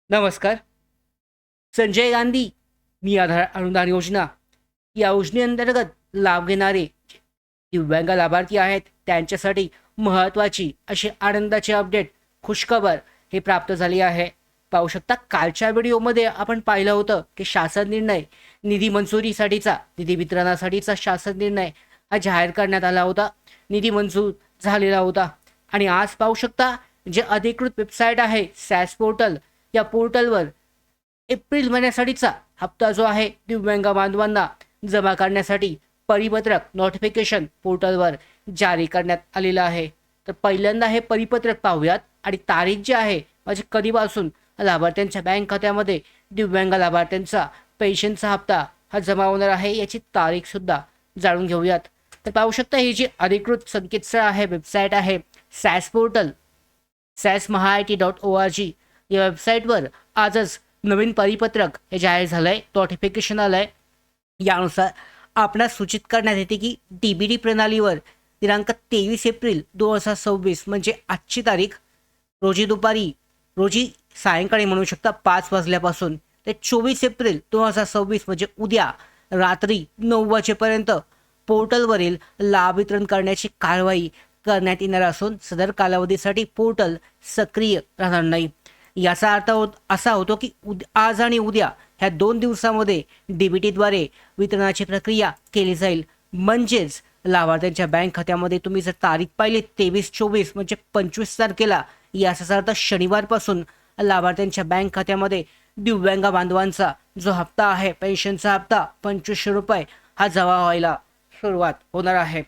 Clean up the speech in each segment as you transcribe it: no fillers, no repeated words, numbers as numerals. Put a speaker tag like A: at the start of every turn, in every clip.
A: नमस्कार. संजय गांधी निराधार अनुदान योजना या योजनेअंतर्गत लाभ घेणारे दिव्यांग लाभार्थी आहेत त्यांच्यासाठी महत्त्वाची अशी आनंदाची अपडेट खुशखबर हे प्राप्त झाली आहे. पाहू शकता कालच्या व्हिडिओमध्ये आपण पाहिलं होतं की शासन निर्णय निधी वितरणासाठीचा शासन निर्णय हा जाहीर करण्यात आला होता. निधी मंजूर झालेला होता आणि आज पाहू शकता जे अधिकृत वेबसाईट आहे सॅस पोर्टल या पोर्टलवर एप्रिल महिन्यासाठीचा हप्ता जो आहे दिव्यांग बांधवांना जमा करण्यासाठी परिपत्रक नोटिफिकेशन पोर्टलवर जारी करण्यात आलेलं आहे. तर पहिल्यांदा हे परिपत्रक पाहूयात आणि तारीख जी आहे म्हणजे कधीपासून लाभार्थ्यांच्या बँक खात्यामध्ये दिव्यांग लाभार्थ्यांचा पेन्शनचा हप्ता हा जमा होणार आहे याची तारीख सुद्धा जाणून घेऊयात. तर पाहू शकता ही जी अधिकृत संकेतस्थळ आहे वेबसाईट आहे सॅस पोर्टल sasmahit.org या वेबसाईटवर आजच नवीन परिपत्रक हे जाहीर झालंय, नोटिफिकेशन आलंय. यानुसार आपणास सूचित करण्यात येते की डीबीडी प्रणालीवर दिनांक 23 एप्रिल 2026 म्हणजे आजची तारीख रोजी सायंकाळी म्हणू शकता 5 वाजल्यापासून ते 24 एप्रिल 2026 म्हणजे उद्या रात्री 9 वाजेपर्यंत पोर्टलवरील लाभ वितरण करण्याची कारवाई करण्यात येणार असून सदर कालावधीसाठी पोर्टल सक्रिय राहणार नाही. याचा अर्थ असा होतो की आज आणि उद्या ह्या 2 दिवसामध्ये डीबीटीद्वारे वितरणाची प्रक्रिया केली जाईल. म्हणजेच लाभार्थ्यांच्या बँक खात्यामध्ये तुम्ही जर तारीख पाहिली 23-24 म्हणजे 25 तारखेला याचा अर्थ शनिवारपासून लाभार्थ्यांच्या बँक खात्यामध्ये दिव्यांग बांधवांचा जो हप्ता आहे पेन्शनचा हप्ता 2500 रुपये हा जमा व्हायला सुरुवात होणार आहे.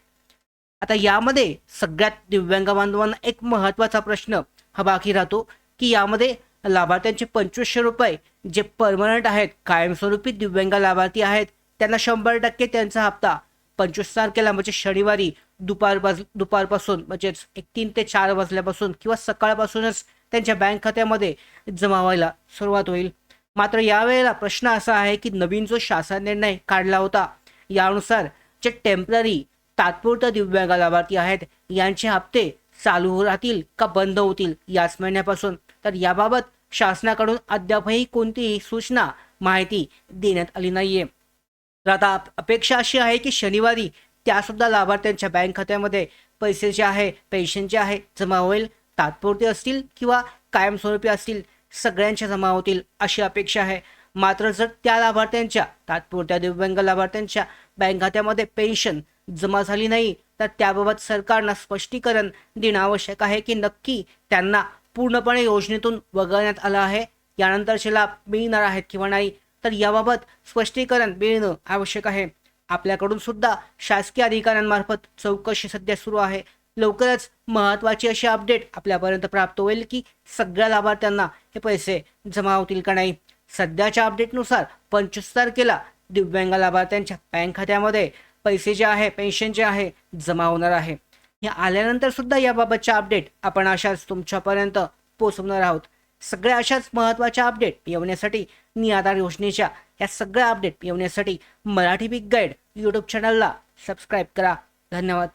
A: आता यामध्ये सगळ्यात दिव्यांग बांधवांना एक महत्त्वाचा प्रश्न हा बाकी राहतो की यामध्ये लाभार्थ्यांचे 2500 रुपये जे परमनंट आहेत कायमस्वरूपी दिव्यांग लाभार्थी आहेत त्यांना 100% त्यांचा हप्ता 25 तारखेला म्हणजे शनिवारी दुपारपासून म्हणजेच 3 ते 4 वाजल्यापासून किंवा सकाळपासूनच त्यांच्या बँक खात्यामध्ये जमा व्हायला सुरुवात होईल. मात्र यावेळेला प्रश्न असा आहे की नवीन जो शासन निर्णय काढला होता यानुसार जे टेम्पररी तात्पुरते दिव्यांग लाभार्थी आहेत यांचे हप्ते चालू राहतील का बंद होतील याच महिन्यापासून. तर याबाबत शासनाकडून अद्यापही कोणतीही सूचना माहिती देण्यात आली नाहीये. तर आता अपेक्षा अशी आहे की शनिवारी त्यासुद्धा लाभार्थ्यांच्या बँक खात्यामध्ये पैसे जे आहे पेन्शन जे आहे जमा होईल. तात्पुरते असतील किंवा कायमस्वरूपी असतील सगळ्यांच्या जमा होतील अशी अपेक्षा आहे. मात्र जर त्या लाभार्थ्यांच्या तात्पुरत्या दिव्यांग लाभार्थ्यांच्या बँक खात्यामध्ये पेन्शन जमा झाली नाही तर त्याबाबत सरकारनं स्पष्टीकरण देणं आवश्यक आहे की नक्की त्यांना पूर्णपणे योजनेतून वगळण्यात आलं आहे यानंतरचे लाभ मिळणार आहेत किंवा नाही तर याबाबत स्पष्टीकरण मिळणं आवश्यक आहे. आपल्याकडून सुद्धा शासकीय अधिकाऱ्यांमार्फत चौकशी सध्या सुरू आहे. लवकरच महत्त्वाची अशी अपडेट आपल्यापर्यंत प्राप्त होईल की सगळ्या लाभार्थ्यांना हे पैसे जमा होतील का नाही. सध्याच्या अपडेटनुसार 25 तारखेला दिव्यांग लाभार्थ्यांच्या बँक खात्यामध्ये पैसे जे आहे पेन्शन जे आहे जमा होणार आहे. हे आल्यानंतर सुद्धा याबाबतच्या अपडेट आपण अशाच तुमच्यापर्यंत पोहोचवणार आहोत. सगळ्या अशाच महत्त्वाच्या अपडेट येण्यासाठी निराधार योजनेच्या या सगळ्या अपडेट येण्यासाठी मराठी बिग गाईड यूट्यूब चॅनलला सबस्क्राईब करा. धन्यवाद.